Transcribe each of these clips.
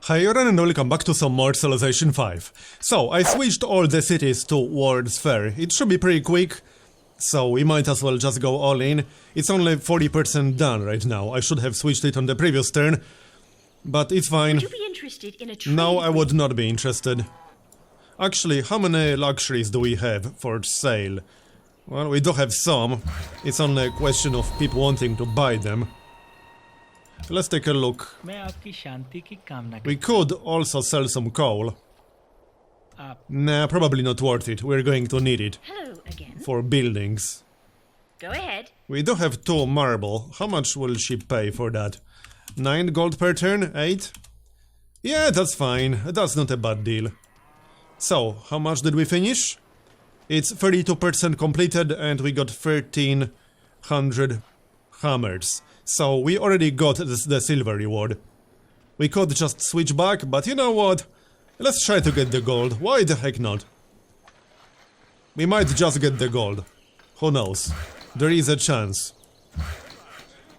Hi everyone and welcome back to some more Civilization 5. So, I switched all the cities to World's Fair. It should be pretty quick, so we might as well just go all in. It's only 40% done right now. I should have switched it on the previous turn, but it's fine. Would you be interested in a trade? No, I would not be interested. Actually, how many luxuries do we have for sale? Well, we do have some. It's only a question of people wanting to buy them. Let's take a look. We could also sell some coal. Nah, probably not worth it. We're going to need it. Hello again. For buildings. Go ahead. We do have 2 marble. How much will she pay for that? 9 gold per turn? 8? Yeah, that's fine. That's not a bad deal. So, how much did we finish? It's 32% completed and we got 1300 hammers. So we already got the silver reward. We could just switch back, but you know what? Let's try to get the gold. Why the heck not? We might just get the gold. Who knows? There is a chance.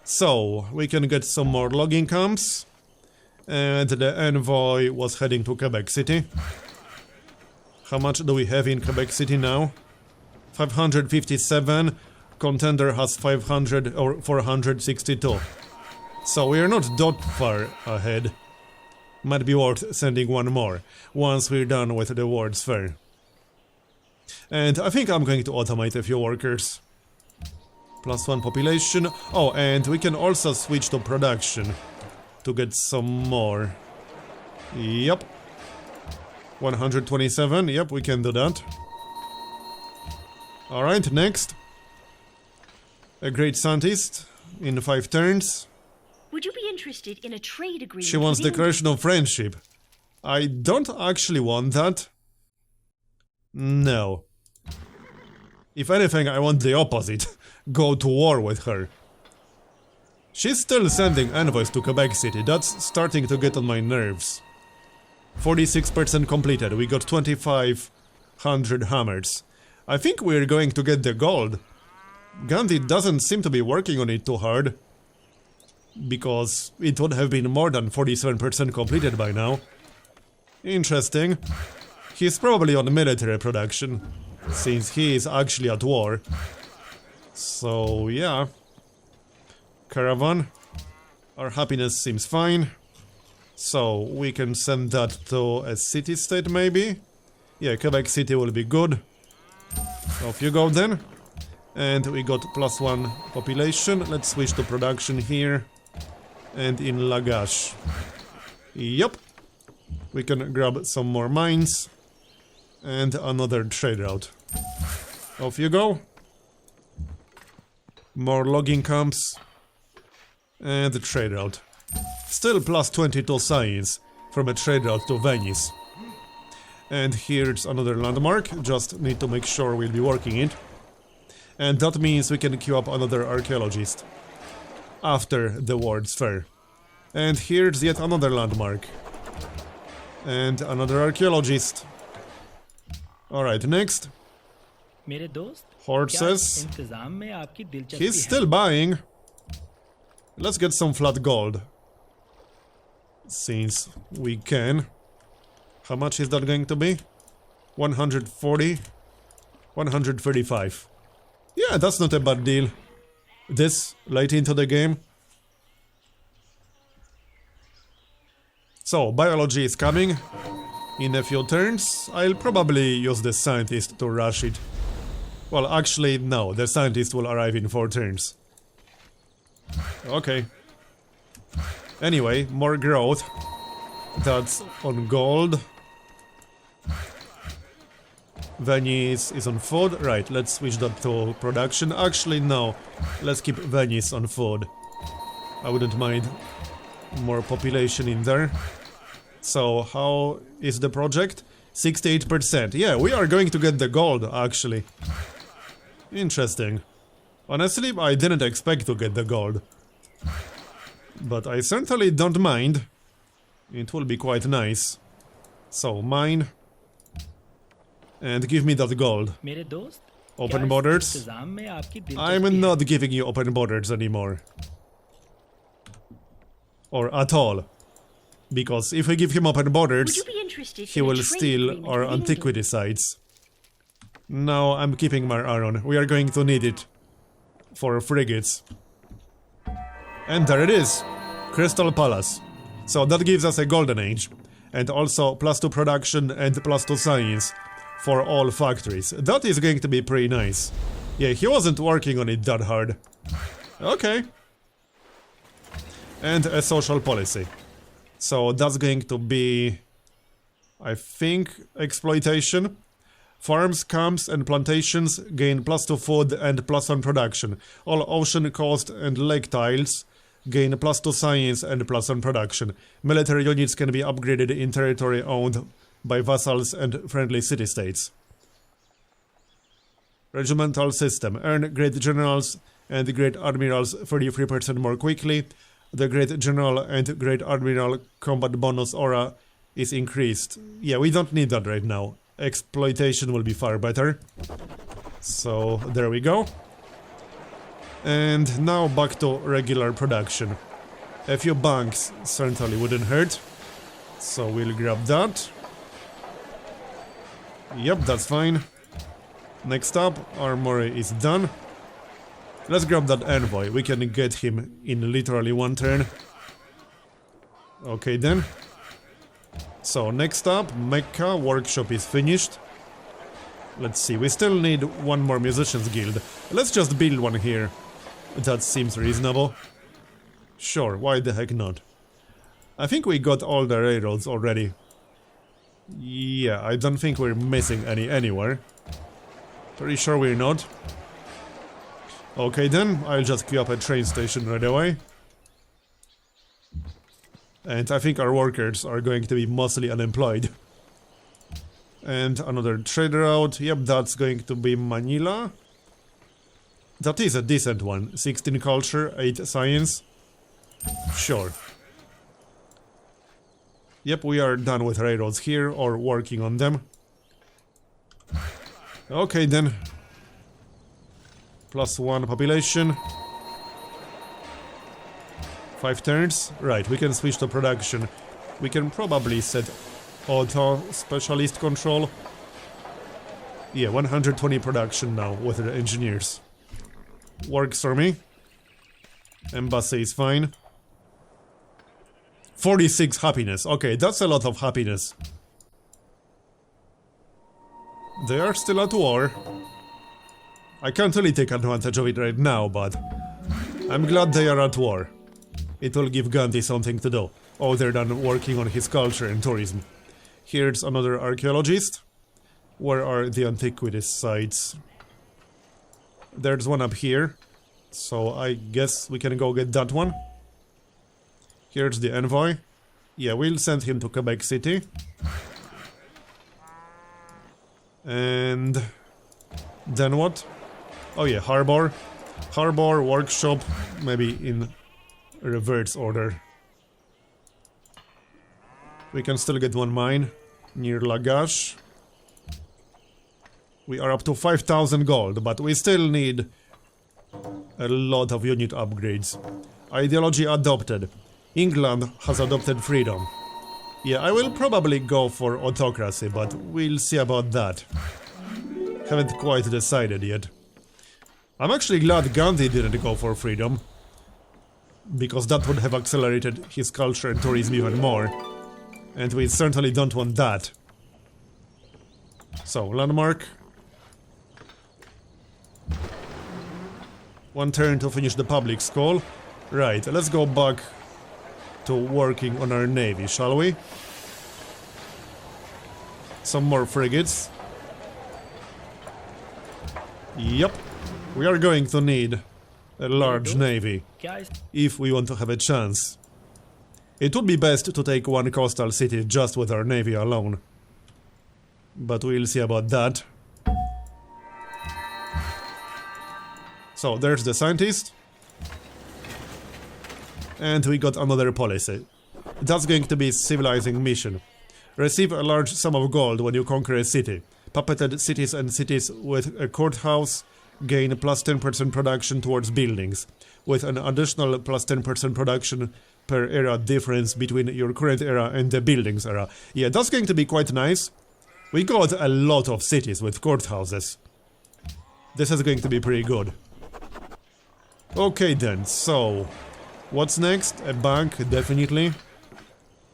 So, we can get some more logging camps. And the envoy was heading to Quebec City. How much do we have in Quebec City now? 557. Contender has 500 or 462. So we are not that far ahead. Might be worth sending one more once we're done with the World's Fair. And I think I'm going to automate a few workers. +1 population. Oh, and we can also switch to production to get some more. Yep. 127. Yep, we can do that. Alright, next. A great scientist in 5 turns. Would you be interested in a trade agreement? She wants declaration of friendship. I don't actually want that. No. If anything, I want the opposite. Go to war with her. She's still sending envoys to Quebec City. That's starting to get on my nerves. 46% completed. We got 2500 hammers. I think we're going to get the gold. Gandhi doesn't seem to be working on it too hard, because it would have been more than 47% completed by now. Interesting. He's probably on military production, since he is actually at war. So, yeah. Caravan. Our happiness seems fine. So, we can send that to a city-state maybe? Yeah, Quebec City will be good. Off you go then. And we got +1 population. Let's switch to production here. And in Lagash. Yup. We can grab some more mines. And another trade route. Off you go. More logging camps. And a trade route. Still +22 science from a trade route to Venice. And here's another landmark. Just need to make sure we'll be working it. And that means we can queue up another archaeologist after the World's Fair. And here's yet another landmark. And another archaeologist. Alright, next. Horses. He's still buying. Let's get some flat gold. Since we can. How much is that going to be? 140. 135. Yeah, that's not a bad deal. This late into the game. So, biology is coming in a few turns. I'll probably use the scientist to rush it. Well, actually, no, the scientist will arrive in 4 turns. Okay. Anyway, more growth. That's on gold. Venice is on food. Right, let's switch that to production. Actually, no. Let's keep Venice on food. I wouldn't mind more population in there. So, how is the project? 68%. Yeah, we are going to get the gold, actually. Interesting. Honestly, I didn't expect to get the gold. But I certainly don't mind. It will be quite nice. So, mine. And give me that gold. Open borders. I'm not giving you open borders anymore. Or at all. Because if we give him open Would borders, you be interested he in a will trade steal agreement our with England? antiquity sites. No, I'm keeping my iron. We are going to need it for frigates. And there it is. Crystal Palace. So that gives us a golden age. And also +2 production and +2 science for all factories. That is going to be pretty nice. Yeah, he wasn't working on it that hard. Okay. And a social policy. So that's going to be, I think, exploitation. Farms, camps and plantations gain +2 food and +1 production. All ocean, coast and lake tiles gain +2 science and +1 production. Military units can be upgraded in territory owned by vassals and friendly city-states. Regimental system. Earn Great Generals and Great Admirals 33% more quickly. The Great General and Great Admiral combat bonus aura is increased. Yeah, we don't need that right now. Exploitation will be far better. So, there we go. And now back to regular production. A few banks certainly wouldn't hurt. So we'll grab that. Yep, that's fine. Next up, armory is done. Let's grab that envoy. We can get him in literally one turn. Okay then. So next up, Mecca workshop is finished. Let's see, we still need one more musicians guild. Let's just build one here. That seems reasonable. Sure, why the heck not? I think we got all the railroads already. Yeah, I don't think we're missing any anywhere. Pretty sure we're not. Okay then, I'll just queue up a train station right away. And I think our workers are going to be mostly unemployed. And another trade route. Yep, that's going to be Manila. That is a decent one. 16 culture, 8 science. Sure. Yep, we are done with railroads here, or working on them. Okay then. +1 population. 5 turns. Right, we can switch to production. We can probably set auto specialist control. Yeah, 120 production now with the engineers. Works for me. Embassy is fine. 46 happiness. Okay, that's a lot of happiness. They are still at war. I can't really take advantage of it right now, but I'm glad they are at war. It will give Gandhi something to do, other than working on his culture and tourism. Here's another archaeologist. Where are the antiquities sites? There's one up here, so I guess we can go get that one. Here's the envoy. Yeah, we'll send him to Quebec City. And then what? Oh yeah, harbor. Harbor, workshop, maybe in reverse order. We can still get one mine near Lagash. We are up to 5,000 gold, but we still need a lot of unit upgrades. Ideology adopted. England has adopted freedom. Yeah, I will probably go for autocracy, but we'll see about that. Haven't quite decided yet. I'm actually glad Gandhi didn't go for freedom, because that would have accelerated his culture and tourism even more. And we certainly don't want that. So, landmark. One turn to finish the public school. Right, let's go back to working on our navy, shall we? Some more frigates. Yep. We are going to need a large navy if we want to have a chance. It would be best to take one coastal city just with our navy alone. But we'll see about that. So, there's the scientist. And we got another policy. That's going to be civilizing mission. Receive a large sum of gold when you conquer a city. Puppeted cities and cities with a courthouse gain plus 10% production towards buildings, with an additional plus 10% production per era difference between your current era and the buildings era. Yeah, that's going to be quite nice. We got a lot of cities with courthouses. This is going to be pretty good. Okay then, so what's next? A bank, definitely.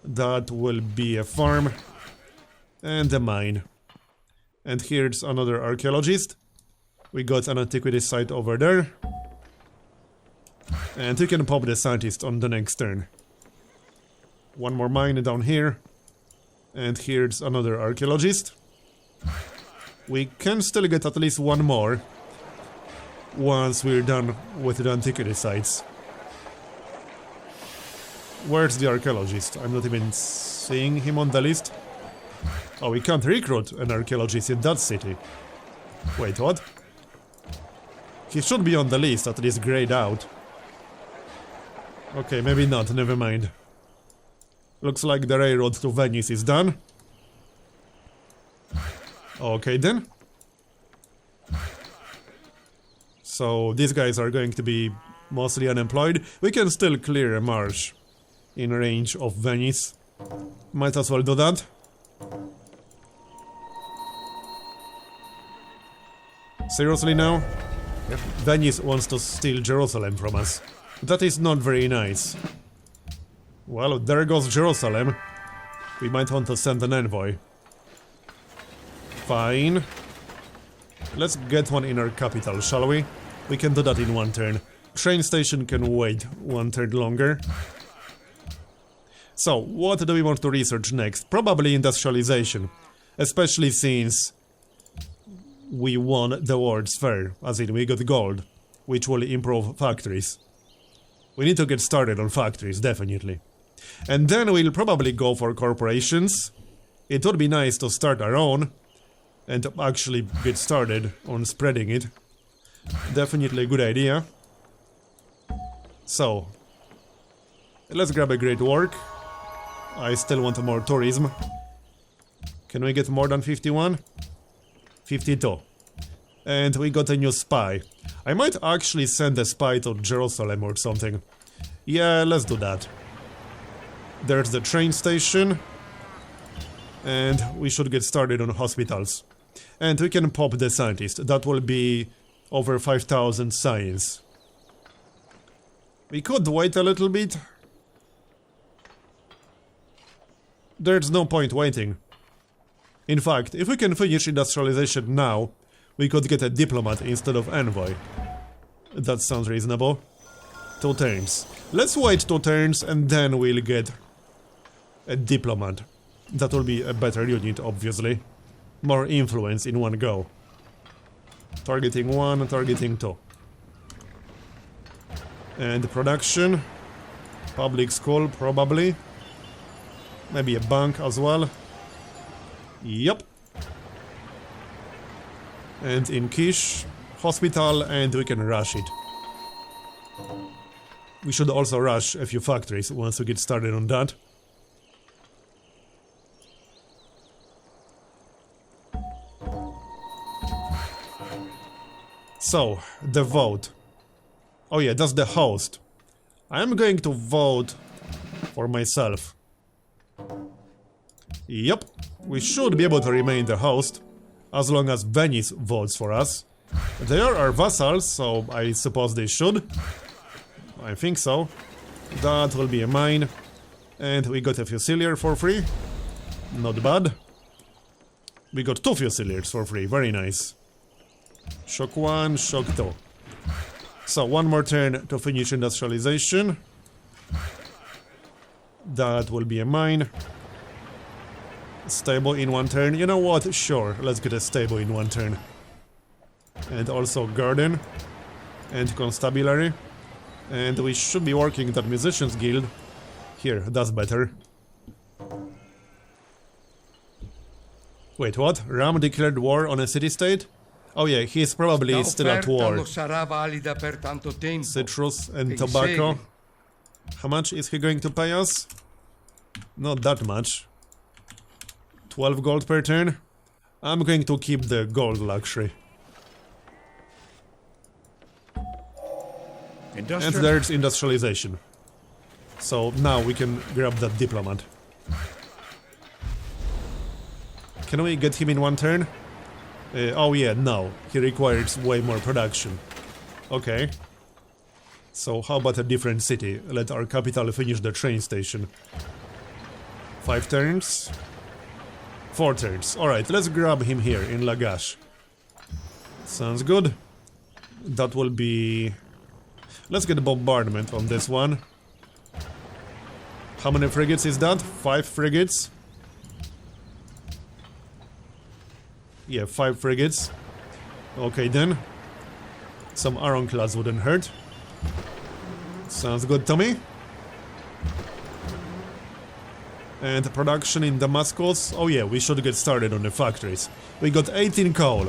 That will be a farm and a mine. And here's another archaeologist. We got an antiquity site over there. And you can pop the scientist on the next turn. One more mine down here. And here's another archaeologist. We can still get at least one more once we're done with the antiquity sites. Where's the archaeologist? I'm not even seeing him on the list. Oh, we can't recruit an archaeologist in that city. Wait, what? He should be on the list, at least grayed out. Okay, maybe not, never mind. Looks like the railroad to Venice is done. Okay then. So these guys are going to be mostly unemployed. We can still clear a marsh in range of Venice. Might as well do that. Seriously now? Yep. Venice wants to steal Jerusalem from us. That is not very nice. Well, there goes Jerusalem. We might want to send an envoy. Fine. Let's get one in our capital, shall we? We can do that in one turn. Train station can wait one turn longer. So, what do we want to research next? Probably industrialization. Especially since we won the World's Fair, as in we got gold, which will improve factories. We need to get started on factories, definitely. And then we'll probably go for corporations. It would be nice to start our own and actually get started on spreading it. Definitely a good idea. So, let's grab a great work. I still want more tourism. Can we get more than 51? 52. And we got a new spy. I might actually send a spy to Jerusalem or something. Yeah, let's do that. There's the train station. And we should get started on hospitals. And we can pop the scientist. That will be over 5,000 science. We could wait a little bit. There's no point waiting. In fact, if we can finish industrialization now, we could get a diplomat instead of envoy. That sounds reasonable. 2 turns. Let's wait 2 turns and then we'll get a diplomat. That will be a better unit, obviously. More influence in one go. Targeting 1, targeting 2. And production. Public school, probably. Maybe a bank as well. Yep. And in Kish, hospital, and we can rush it. We should also rush a few factories once we get started on that. So, the vote. Oh yeah, that's the host. I'm going to vote for myself. Yep, we should be able to remain the host, as long as Venice votes for us. They are our vassals, so I suppose they should. I think so. That will be a mine. And we got a Fusilier for free. Not bad. We got 2 Fusiliers for free, very nice. Shock 1, Shock 2. So, one more turn to finish industrialization. That will be a mine. Stable in 1 turn. You know what? Sure, let's get a stable in 1 turn. And also garden. And constabulary. And we should be working that musicians guild. Here, that's better. Wait, what? Ram declared war on a city-state? Oh yeah, he's probably still at war. Citrus and tobacco. How much is he going to pay us? Not that much. 12 gold per turn. I'm going to keep the gold luxury. And there's industrialization. So now we can grab that diplomat. Can we get him in one turn? Oh yeah, no. He requires way more production. Okay. So how about a different city? Let our capital finish the train station. 5 turns. 4 turns. Alright, let's grab him here in Lagash. Sounds good. That will be... Let's get a bombardment on this one. How many frigates is that? 5 frigates? Yeah, 5 frigates. Okay then. Some ironclads wouldn't hurt. Sounds good to me. And production in Damascus. Oh yeah, we should get started on the factories. We got 18 coal,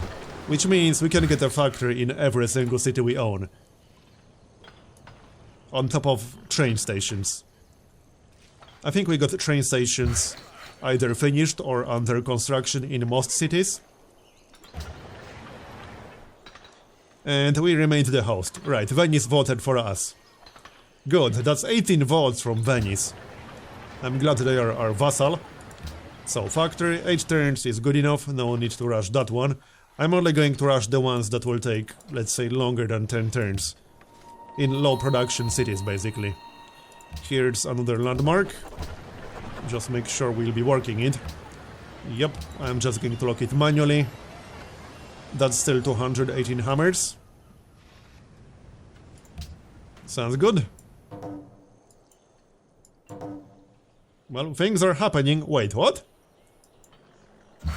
which means we can get a factory in every single city we own. On top of train stations. I think we got train stations either finished or under construction in most cities. And we remained the host. Right, Venice voted for us. Good, that's 18 votes from Venice. I'm glad they are our vassal. So, factory, 8 turns is good enough, no need to rush that one. I'm only going to rush the ones that will take, let's say, longer than 10 turns. In low production cities, basically. Here's another landmark. Just make sure we'll be working it. Yep, I'm just going to lock it manually. That's still 218 hammers. Sounds good. Well, things are happening. Wait, what?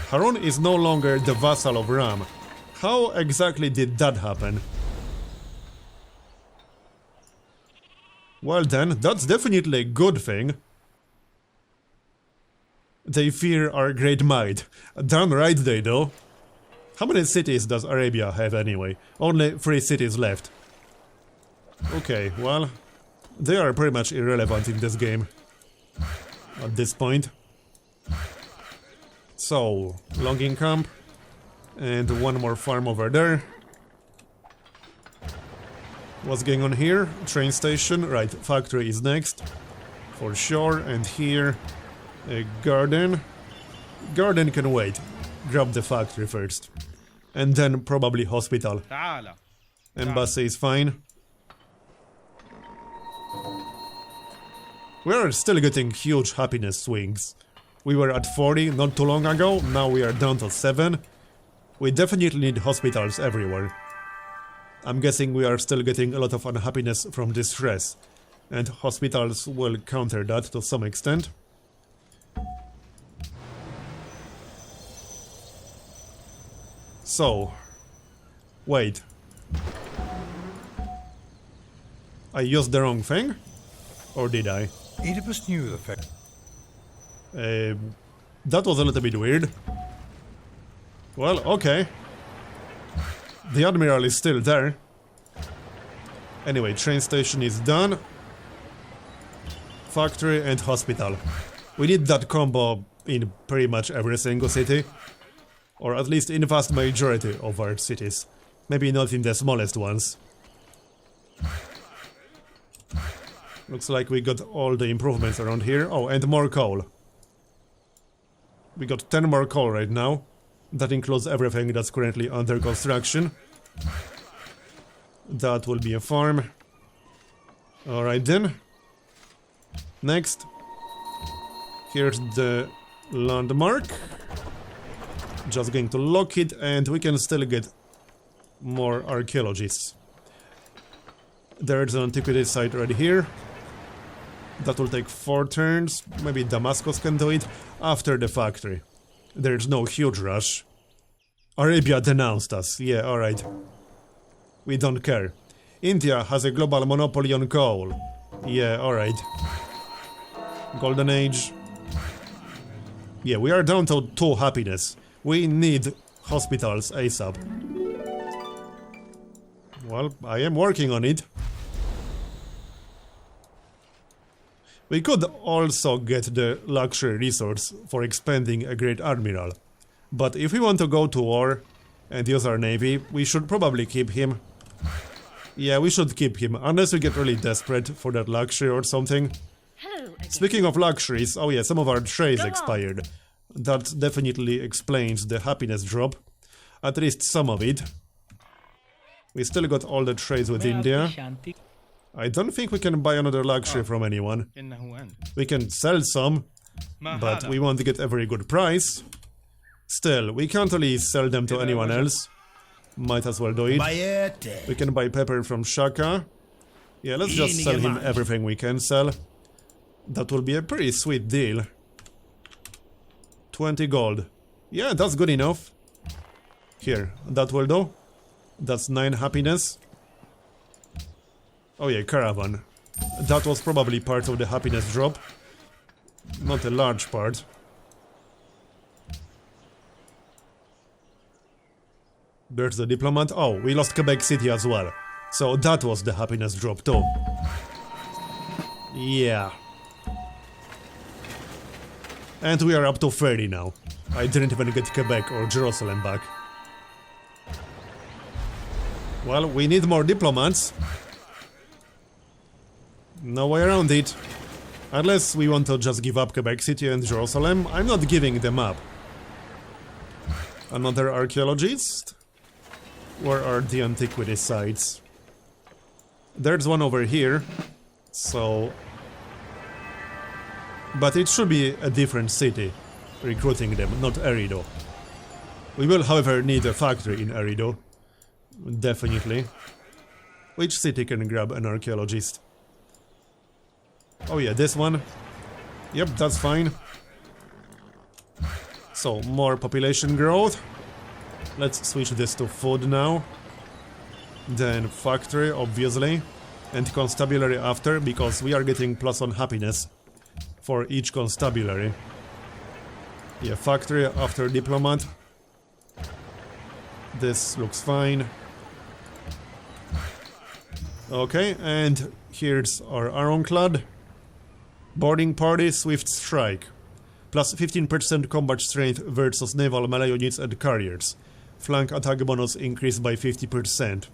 Harun is no longer the vassal of Ram. How exactly did that happen? Well then, that's definitely a good thing. They fear our great might. Damn right they do. How many cities does Arabia have anyway? Only 3 cities left. Okay, well, they are pretty much irrelevant in this game. At this point. So, logging camp. And one more farm over there. What's going on here? Train station. Right, factory is next. For sure. And here, a garden. Garden can wait. Grab the factory first. And then probably hospital. Embassy is fine. We are still getting huge happiness swings. We were at 40 not too long ago, now we are down to 7. We definitely need hospitals everywhere. I'm guessing we are still getting a lot of unhappiness from distress, and hospitals will counter that to some extent. So, wait. I used the wrong thing? Or did I? Oedipus knew the fact. That was a little bit weird. Well, okay. The Admiral is still there. Anyway, train station is done. Factory and hospital. We need that combo in pretty much every single city. Or at least in the vast majority of our cities. Maybe not in the smallest ones. Looks like we got all the improvements around here. Oh, and more coal. We got 10 more coal right now. That includes everything that's currently under construction. That will be a farm. Alright then. Next. Here's the landmark. Just going to lock it, and we can still get more archaeologists. There's an antiquity site right here. That will take 4 turns. Maybe Damascus can do it after the factory. There's no huge rush. Arabia denounced us. Yeah, alright. We don't care. India has a global monopoly on coal. Yeah, alright. Golden Age. Yeah, we are down to 2 happiness. We need hospitals ASAP. Well, I am working on it. We could also get the luxury resource for expanding a Great Admiral. But if we want to go to war and use our navy, we should probably keep him. Yeah, we should keep him, unless we get really desperate for that luxury or something. again. Speaking of luxuries, oh yeah, some of our trades Go on. expired. That definitely explains the happiness drop. At least some of it. We still got all the trades with India. I don't think we can buy another luxury from anyone. We can sell some, but we won't get a very good price. Still, we can't really sell them to anyone else. Might as well do it. We can buy pepper from Shaka. Yeah, let's just sell him everything we can sell. That will be a pretty sweet deal. 20 gold. Yeah, that's good enough. Here, that will do. That's 9 happiness. Oh yeah, caravan. That was probably part of the happiness drop. Not a large part. There's the diplomat. Oh, we lost Quebec City as well. So that was the happiness drop too. Yeah. And we are up to 30 now. I didn't even get Quebec or Jerusalem back. Well, we need more diplomats. No way around it. Unless we want to just give up Quebec City and Jerusalem, I'm not giving them up. Another archaeologist? Where are the antiquity sites? There's one over here, so... But it should be a different city, recruiting them, not Erido. We will, however, need a factory in Erido. Definitely. Which city can grab an archaeologist? Oh yeah, this one. Yep, that's fine. So, more population growth. Let's switch this to food now. Then factory, obviously. And constabulary after, because we are getting +1 happiness for each constabulary. Yeah, factory after diplomat. This looks fine. Okay, and here's our ironclad. Boarding party, swift strike. Plus 15% combat strength versus naval melee units and carriers. Flank attack bonus increased by 50%.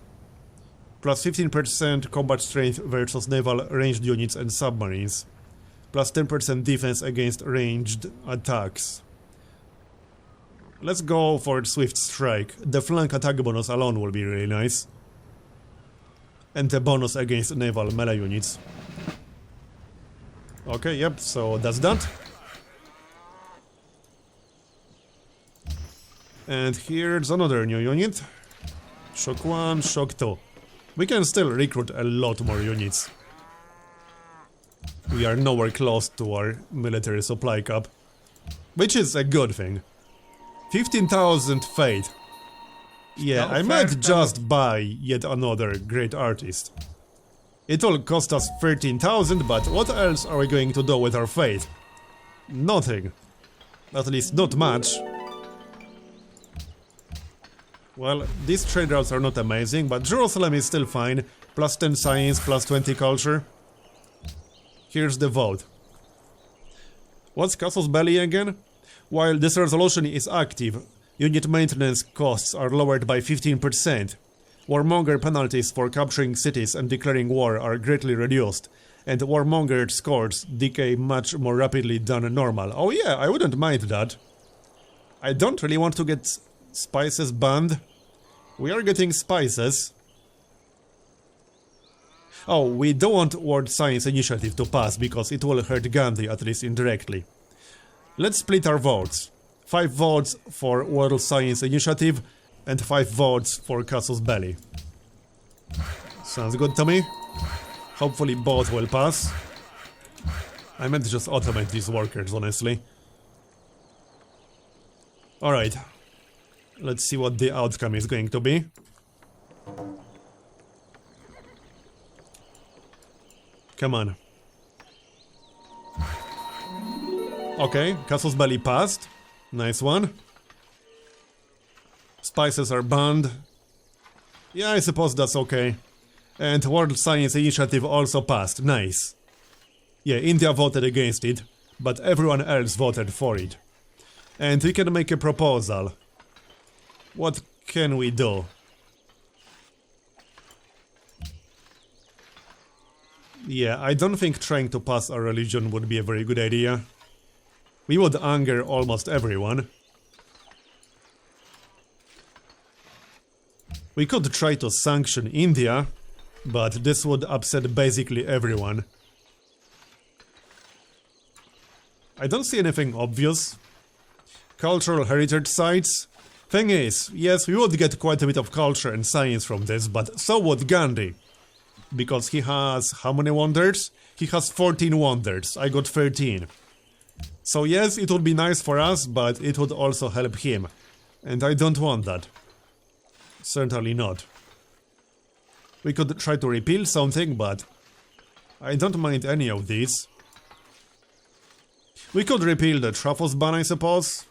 Plus 15% combat strength versus naval ranged units and submarines. Plus 10% defense against ranged attacks. Let's go for swift strike. The flank attack bonus alone will be really nice. And the bonus against naval melee units. Okay, yep, so that's that. And here's another new unit. Shock 1, Shock 2. We can still recruit a lot more units. We are nowhere close to our military supply cap. Which is a good thing. 15,000 fate. Yeah, I might just buy yet another great artist. It will cost us 13,000, but what else are we going to do with our fate? Nothing. At least not much. Well, these trade routes are not amazing, but Jerusalem is still fine. Plus 10 science, plus 20 culture. Here's the vote. What's Casus Belli again? While this resolution is active, unit maintenance costs are lowered by 15%. Warmonger penalties for capturing cities and declaring war are greatly reduced, and warmonger scores decay much more rapidly than normal. Oh yeah, I wouldn't mind that. I don't really want to get spices banned. We are getting spices. Oh, we don't want World Science Initiative to pass because it will hurt Gandhi, at least indirectly. Let's split our votes. 5 votes for World Science Initiative and 5 votes for Casus Belli. Sounds good to me. Hopefully both will pass. I meant to just automate these workers, honestly. Alright. Let's see what the outcome is going to be. Come on. Okay, Casus Belli passed. Nice one. Spices are banned. Yeah, I suppose that's okay. And World Science Initiative also passed. Nice. Yeah, India voted against it, but everyone else voted for it. And we can make a proposal. What can we do? Yeah, I don't think trying to pass our religion would be a very good idea. We would anger almost everyone. We could try to sanction India, but this would upset basically everyone. I don't see anything obvious. Cultural heritage sites. Thing is, yes, we would get quite a bit of culture and science from this, but so would Gandhi. Because he has how many wonders? He has 14 wonders. I got 13. So yes, it would be nice for us, but it would also help him. And I don't want that. Certainly not. We could try to repeal something, but I don't mind any of these. We could repeal the Truffles ban, I suppose.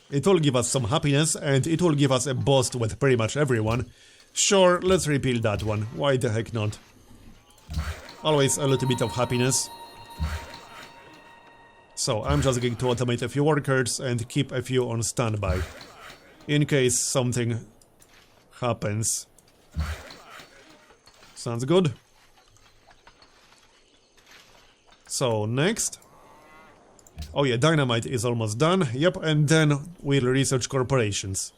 It will give us some happiness, and it will give us a boost with pretty much everyone. Sure, let's repeal that one. Why the heck not? Always a little bit of happiness. So, I'm just going to automate a few workers and keep a few on standby. In case something happens. Sounds good. So, next. Oh yeah, dynamite is almost done. Yep, and then we'll research corporations.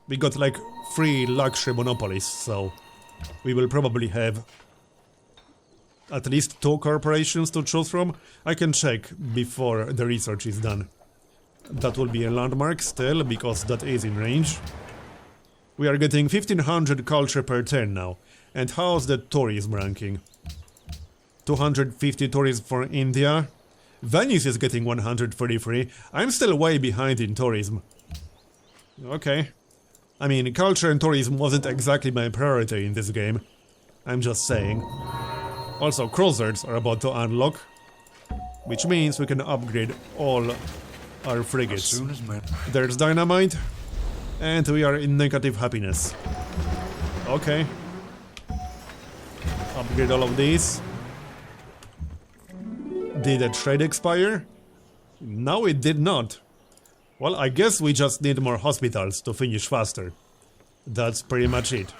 We got like 3 luxury monopolies, so we will probably have at least 2 corporations to choose from. I can check before the research is done. That will be a landmark still, because that is in range. We are getting 1500 culture per turn now. And how's the tourism ranking? 250 tourism for India. Venice is getting 133. I'm still way behind in tourism. Okay. I mean, culture and tourism wasn't exactly my priority in this game. I'm just saying. Also, cruisers are about to unlock, which means we can upgrade all our frigates. There's dynamite, and we are in negative happiness. Okay. Upgrade all of these. Did a trade expire? No, it did not. Well, I guess we just need more hospitals to finish faster. That's pretty much it.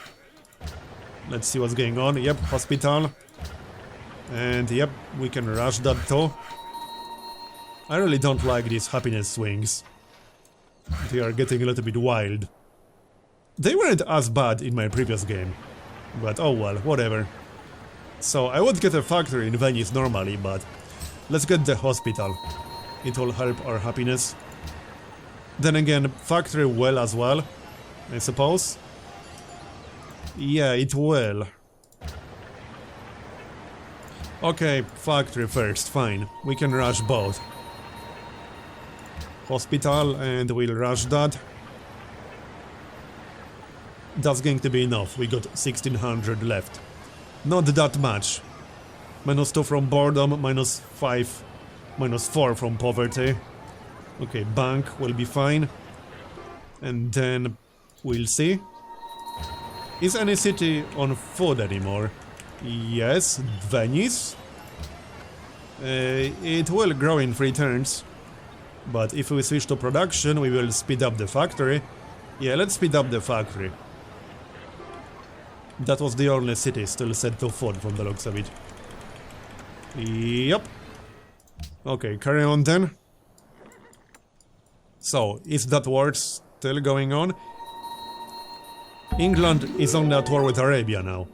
Let's see what's going on. Yep, hospital. And yep, we can rush that too. I really don't like these happiness swings. They are getting a little bit wild. They weren't as bad in my previous game. But oh well, whatever. So I would get a factory in Venice normally, but let's get the hospital. It will help our happiness. Then again, factory will as well, I suppose. Yeah, it will. Okay, factory first, fine. We can rush both. Hospital, and we'll rush that. That's going to be enough. We got 1600 left. Not that much. -2 from boredom, -5, -4 from poverty. Okay, bank will be fine. And then we'll see. Is any city on food anymore? Yes, Venice. It will grow in 3 turns. But if we switch to production, we will speed up the factory. Yeah, let's speed up the factory. That was the only city still set to food from the looks of it. Yep. Okay, carry on then. So, is that war still going on? England is only at war with Arabia now.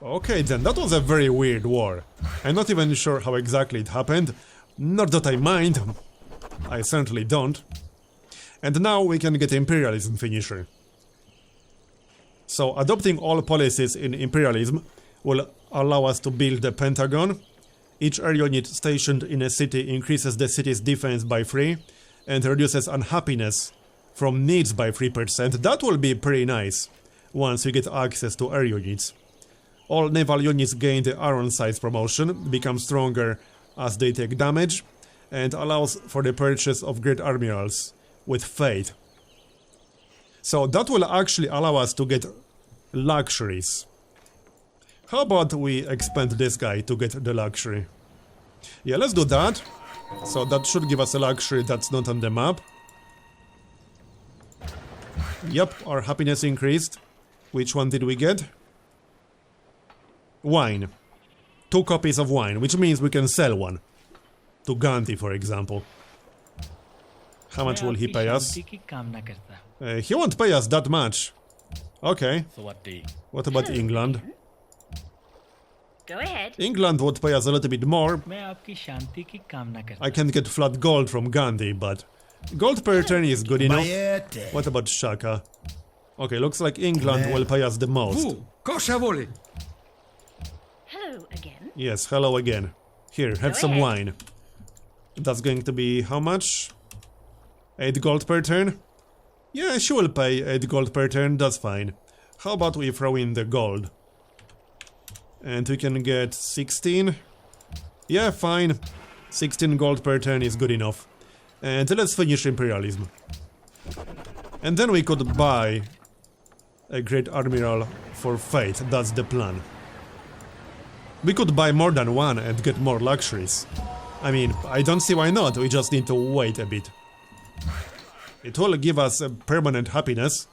Okay then, that was a very weird war. I'm not even sure how exactly it happened. Not that I mind. I certainly don't. And now we can get imperialism finisher. So, adopting all policies in imperialism will allow us to build the Pentagon. Each air unit stationed in a city increases the city's defense by 3 and reduces unhappiness from needs by 3%. That will be pretty nice once we get access to air units. All naval units gain the Iron Sights promotion, become stronger as they take damage, and allows for the purchase of Great Admirals with Fate. So that will actually allow us to get luxuries. How about we expand this guy to get the luxury? Yeah, let's do that. So that should give us a luxury that's not on the map. Yep, our happiness increased. Which one did we get? Wine. 2 copies of wine, which means we can sell one. To Gandhi, for example. How much will he pay us? He won't pay us that much. Okay. What about England? Go ahead. England would pay us a little bit more. I can get flat gold from Gandhi, but gold per turn is good enough. What about Shaka? Okay, looks like England will pay us the most. Hello again. Yes, hello again. Here, have some wine. That's going to be how much? 8 gold per turn? Yeah, she will pay 8 gold per turn, that's fine. How about we throw in the gold? And we can get 16. Yeah, fine. 16 gold per turn is good enough. And let's finish Imperialism. And then we could buy a Great Admiral for Fate, that's the plan. We could buy more than one and get more luxuries. I mean, I don't see why not, we just need to wait a bit. It will give us a permanent happiness.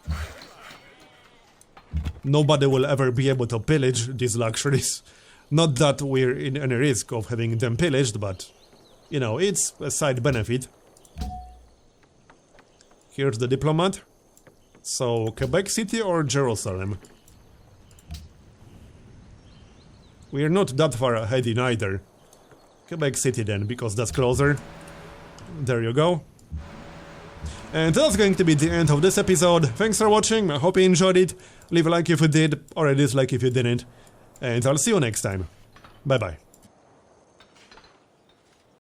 Nobody will ever be able to pillage these luxuries. Not that we're in any risk of having them pillaged, but, you know, it's a side benefit. Here's the diplomat. So, Quebec City or Jerusalem? We're not that far ahead in either. Quebec City then, because that's closer. There you go. And that's going to be the end of this episode. Thanks for watching, I hope you enjoyed it. Leave a like if you did, or a dislike if you didn't. And I'll see you next time. Bye bye.